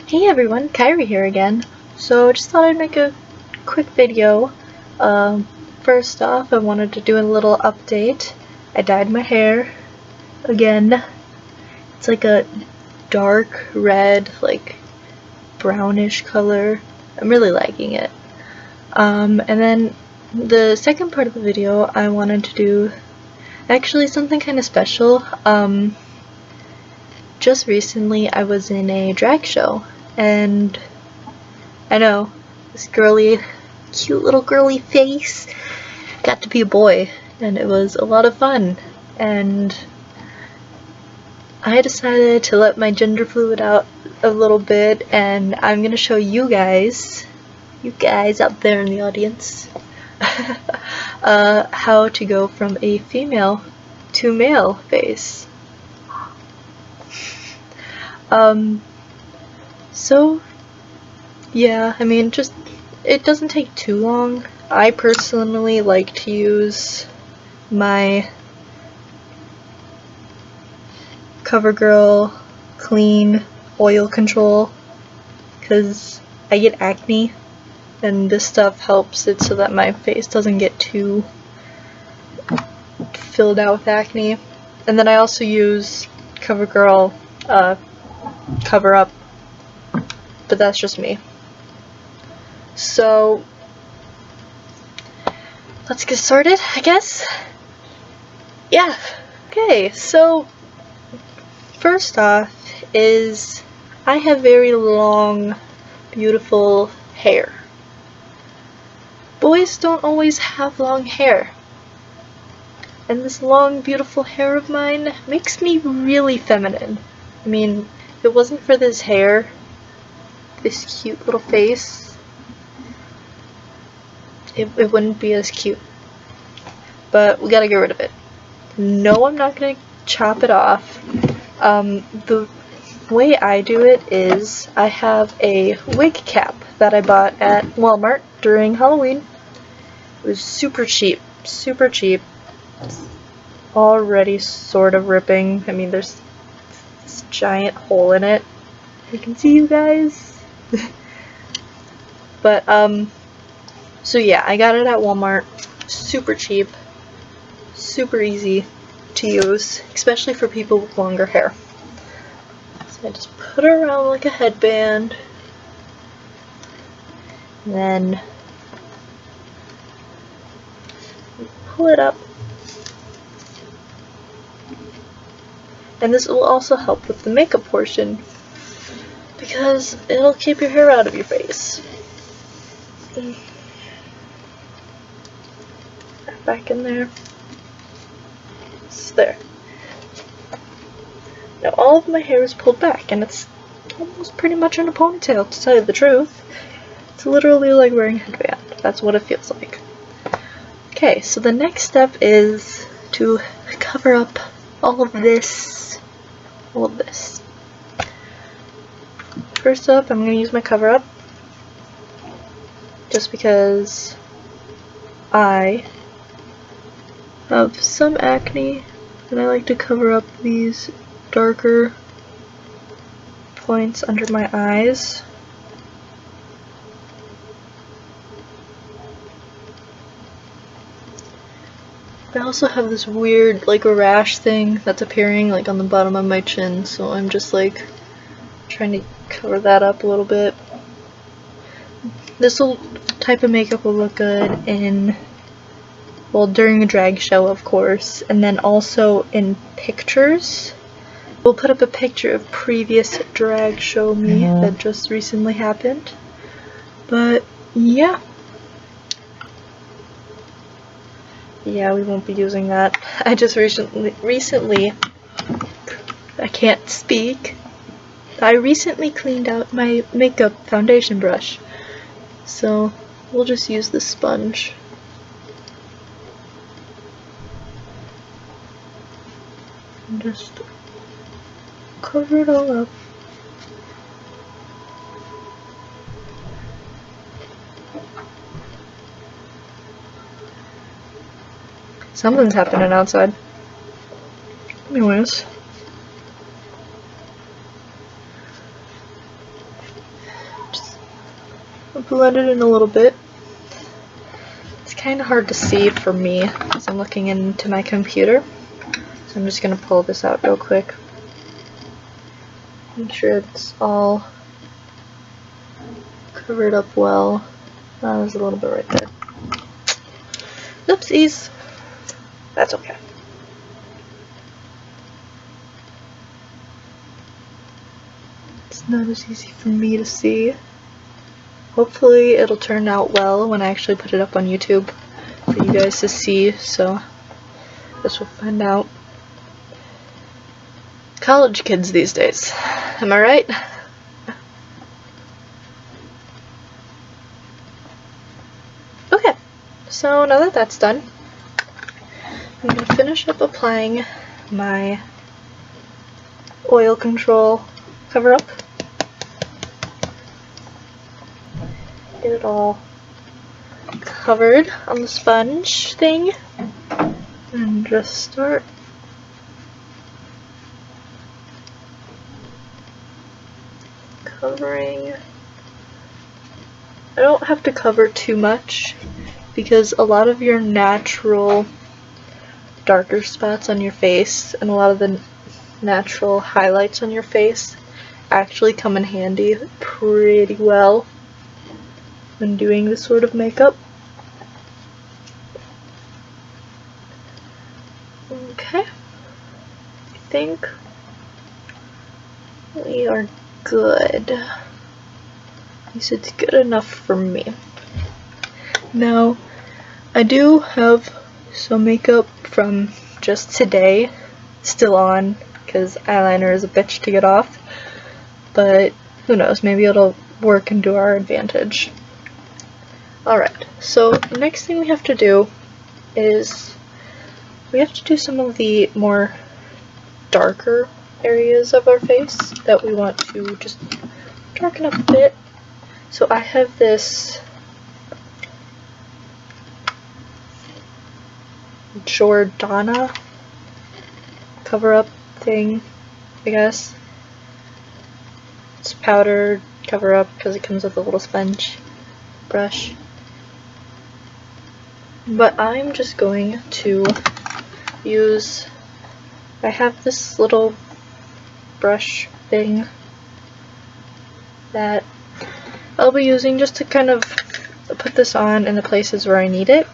Hey everyone, Kyrie here again. So just thought I'd make a quick video. First off, I wanted to do a little update. I dyed my hair again. It's like a dark red, like brownish color. I'm really liking it. And then the second part of the video I wanted to do actually something kind of special. Just recently I was in a drag show, and I know, this girly, cute little girly face got to be a boy, and it was a lot of fun, and I decided to let my gender fluid out a little bit, and I'm gonna show you guys out there in the audience, how to go from a female to male face. So yeah, I mean, just, it doesn't take too long. I personally like to use my CoverGirl Clean Oil Control because I get acne, and this stuff helps it so that my face doesn't get too filled out with acne. And then I also use CoverGirl Cover Up, but that's just me. So let's get started, I guess. Yeah. Okay, so first off is I have very long, beautiful hair. Boys don't always have long hair. And this long, beautiful hair of mine makes me really feminine. I mean, if it wasn't for this hair, this cute little face, it wouldn't be as cute. But we gotta get rid of it. No, I'm not gonna chop it off. The way I do it is I have a wig cap that I bought at Walmart during Halloween. It was super cheap, super cheap. It's already sort of ripping. I mean, there's this giant hole in it. You can see, you guys. But so yeah, I got it at Walmart. Super cheap, super easy to use, especially for people with longer hair. So I just put it around like a headband, and then pull it up. And this will also help with the makeup portion, because it'll keep your hair out of your face. Back in there. It's there. Now all of my hair is pulled back, and it's almost pretty much in a ponytail, to tell you the truth. It's literally like wearing a headband. That's what it feels like. Okay, so the next step is to cover up all of this. All of this. First up, I'm going to use my cover up, just because I have some acne and I like to cover up these darker points under my eyes. I also have this weird, like, a rash thing that's appearing, like, on the bottom of my chin, so I'm just, like, trying to cover that up a little bit. This type of makeup will look good in, well, during a drag show, of course, and then also in pictures. We'll put up a picture of previous drag show me that just recently happened. But yeah. Yeah, we won't be using that. I just recently, I can't speak. I recently cleaned out my makeup foundation brush. So we'll just use the sponge. And just cover it all up. Something's happening outside. Anyways. I'll blend it in a little bit. It's kind of hard to see for me as I'm looking into my computer. So I'm just going to pull this out real quick. Make sure it's all covered up well. Oh, there's a little bit right there. Oopsies. That's okay. It's not as easy for me to see. Hopefully it'll turn out well when I actually put it up on YouTube for you guys to see, so I guess we'll find out. College kids these days, am I right? Okay, so now that that's done, I'm going to finish up applying my oil control cover-up. Get it all covered on the sponge thing, and just start covering. I don't have to cover too much because a lot of your natural darker spots on your face and a lot of the natural highlights on your face actually come in handy pretty well when doing this sort of makeup. Okay, I think we are good. At least it's good enough for me. Now, I do have some makeup from just today still on because eyeliner is a bitch to get off, but who knows, maybe it'll work into our advantage. Alright, so the next thing we have to do is we have to do some of the more darker areas of our face that we want to just darken up a bit. So I have this Jordana cover-up thing, I guess. It's powdered cover-up because it comes with a little sponge brush. But I'm just going to use, I have this little brush thing that I'll be using just to kind of put this on in the places where I need it.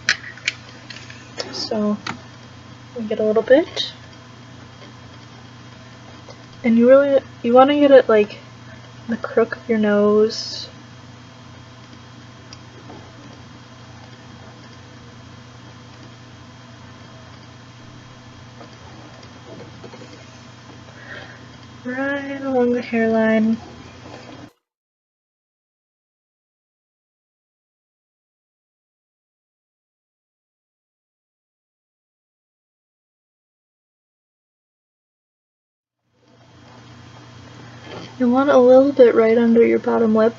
So we get a little bit, and you want to get it like the crook of your nose. Right along the hairline. You want a little bit right under your bottom lip.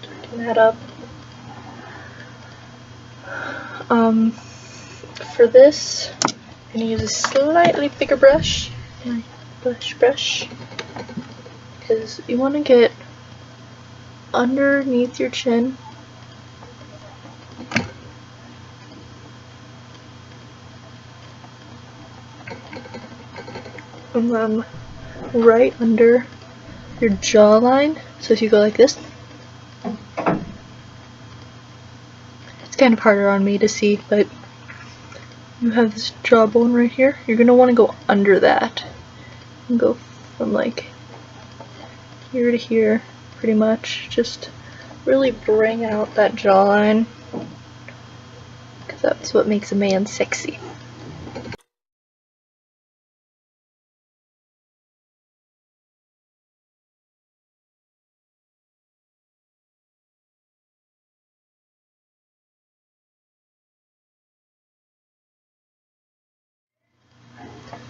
Darken that up. For this, I'm going to use a slightly bigger brush, my blush brush, because you want to get underneath your chin. And then right under your jawline. So if you go like this, it's kind of harder on me to see, but you have this jawbone right here. You're going to want to go under that and go from like here to here pretty much. Just really bring out that jawline because that's what makes a man sexy.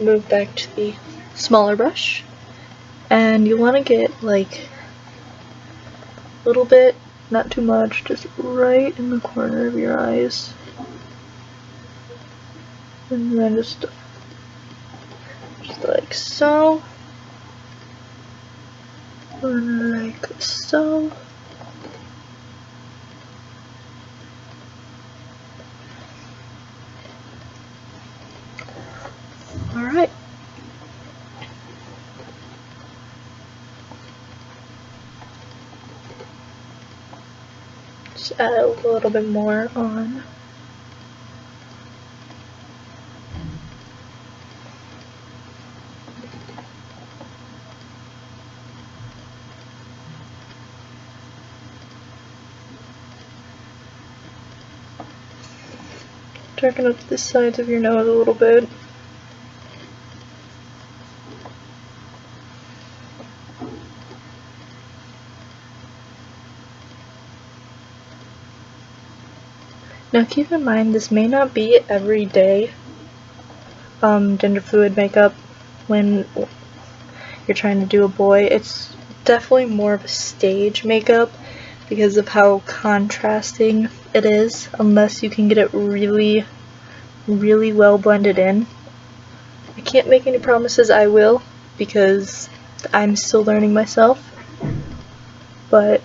Move back to the smaller brush, and you want to get like a little bit, not too much, just right in the corner of your eyes, and then just like so. like so. Alright. Just add a little bit more on. Darken up the sides of your nose a little bit. Now keep in mind, this may not be everyday gender fluid makeup when you're trying to do a boy. It's definitely more of a stage makeup because of how contrasting it is, unless you can get it really, really well blended in. I can't make any promises I will because I'm still learning myself, but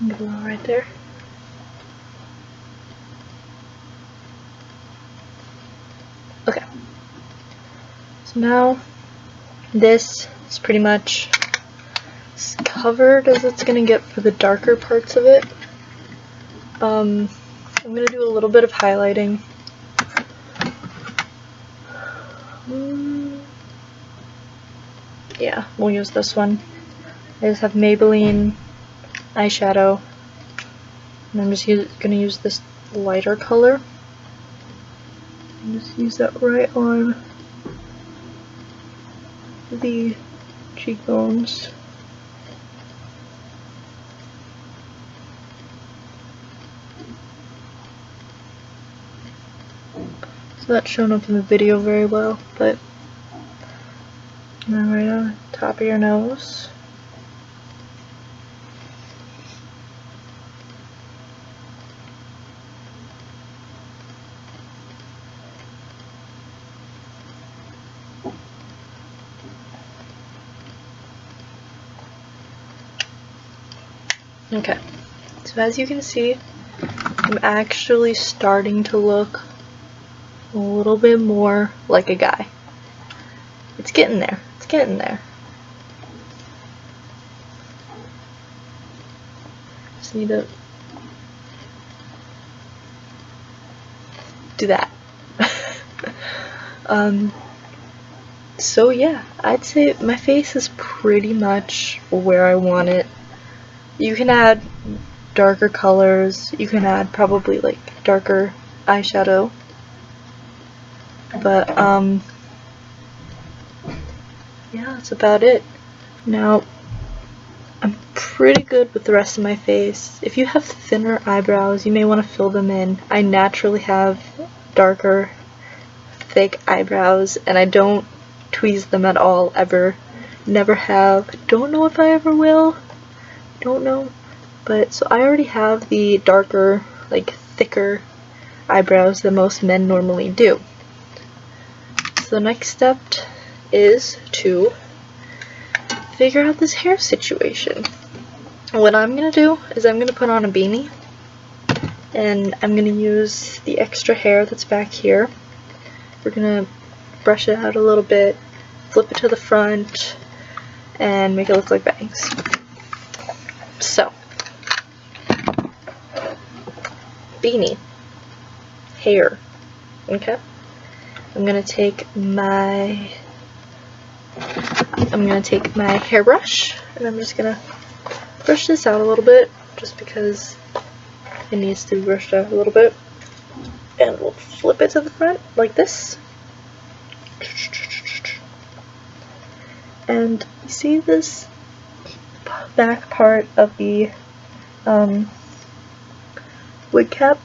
I'm gonna go right there. Okay, so now this is pretty much as covered as it's gonna get for the darker parts of it. I'm gonna do a little bit of highlighting. Yeah, we'll use this one. I just have Maybelline eyeshadow, and I'm just gonna use this lighter color and just use that right on the cheekbones. So that's shown up in the video very well, but now right on the top of your nose. Okay, so as you can see, I'm actually starting to look a little bit more like a guy. It's getting there. It's getting there. Just need to do that. So yeah, I'd say my face is pretty much where I want it. You can add darker colors, you can add probably like darker eyeshadow, but yeah, that's about it. Now, I'm pretty good with the rest of my face. If you have thinner eyebrows, you may want to fill them in. I naturally have darker, thick eyebrows, and I don't tweeze them at all, ever. Never have. Don't know if I ever will. Don't know. But, so I already have the darker, like, thicker eyebrows that most men normally do. So the next step is to figure out this hair situation. What I'm gonna do is I'm gonna put on a beanie, and I'm gonna use the extra hair that's back here. We're gonna brush it out a little bit, flip it to the front, and make it look like bangs. So, beanie, hair, okay? I'm gonna take my hairbrush, and I'm just gonna brush this out a little bit, just because it needs to be brushed out a little bit. And we'll flip it to the front like this. And you see this back part of the wig cap?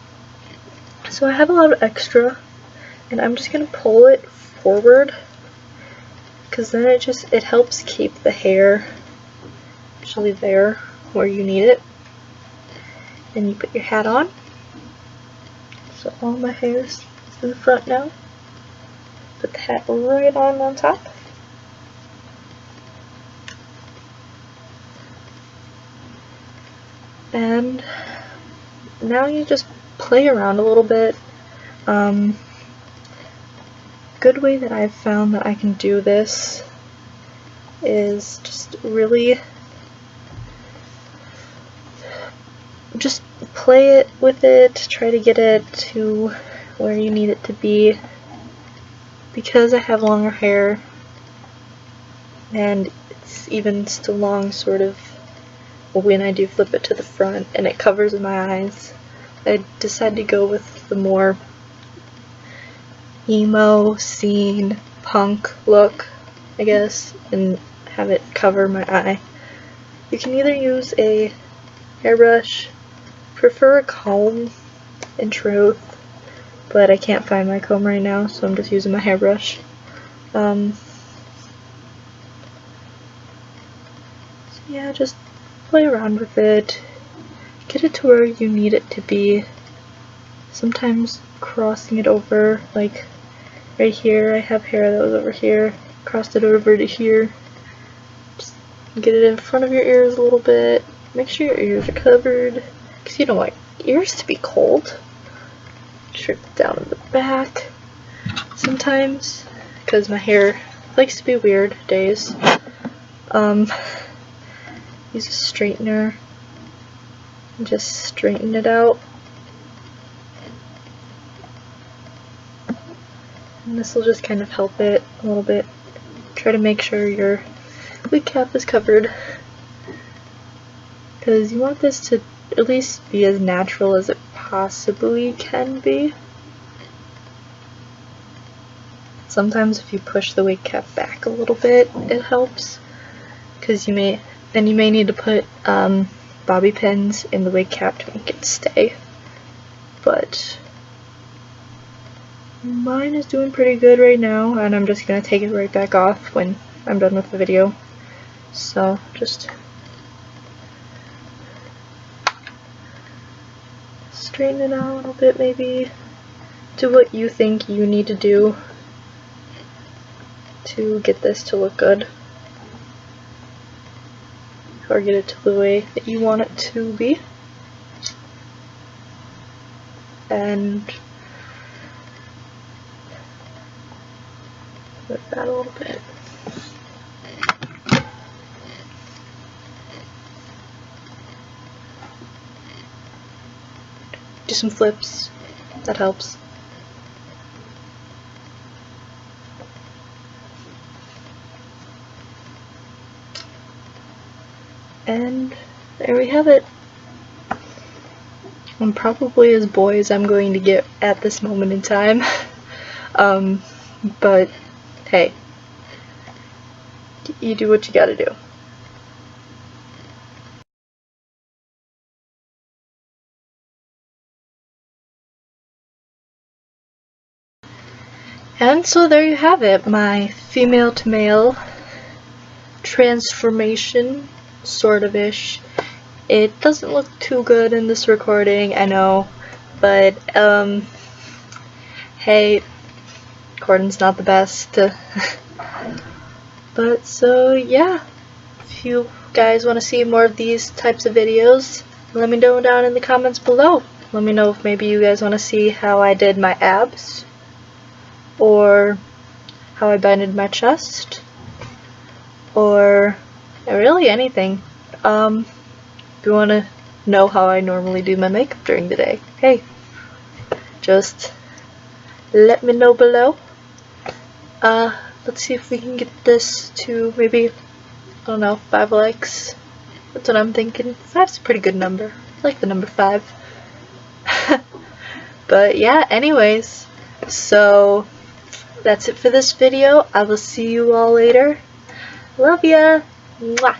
So I have a lot of extra, and I'm just gonna pull it forward, because then it helps keep the hair actually there where you need it. Then you put your hat on. So all my hair is in the front now. Put the hat right on top. And now you just play around a little bit. Good way that I've found that I can do this is just really just play it with it, try to get it to where you need it to be. Because I have longer hair and it's even still long sort of when I do flip it to the front and it covers my eyes, I decided to go with the more emo, scene, punk look, I guess, and have it cover my eye. You can either use a hairbrush, prefer a comb in truth, but I can't find my comb right now, so I'm just using my hairbrush. So yeah, just play around with it, get it to where you need it to be. Sometimes crossing it over, like right here, I have hair that was over here, crossed it over to here. Just get it in front of your ears a little bit, make sure your ears are covered, because you don't want ears to be cold. Strip it down in the back sometimes, because my hair likes to be weird days. Use a straightener and just straighten it out. And this will just kind of help it a little bit. Try to make sure your wig cap is covered, because you want this to at least be as natural as it possibly can be. Sometimes if you push the wig cap back a little bit, it helps, because you may need to put bobby pins in the wig cap to make it stay. But mine is doing pretty good right now, and I'm just gonna take it right back off when I'm done with the video. So just straighten it out a little bit, maybe. Do what you think you need to do to get this to look good, or get it to the way that you want it to be. And with that a little bit. Do some flips, that helps. And there we have it. I'm probably as boy as I'm going to get at this moment in time. But hey, you do what you gotta do. And so there you have it, my female to male transformation, sort of ish. It doesn't look too good in this recording, I know, but hey, recording's not the best. But so yeah, if you guys want to see more of these types of videos, let me know down in the comments below. Let me know if maybe you guys want to see how I did my abs, or how I bended my chest, or really anything. If you want to know how I normally do my makeup during the day, hey, just let me know below. Let's see if we can get this to maybe, I don't know, 5 likes. That's what I'm thinking. 5's a pretty good number. I like the number 5. But yeah, anyways, so that's it for this video. I will see you all later. Love ya! Mwah!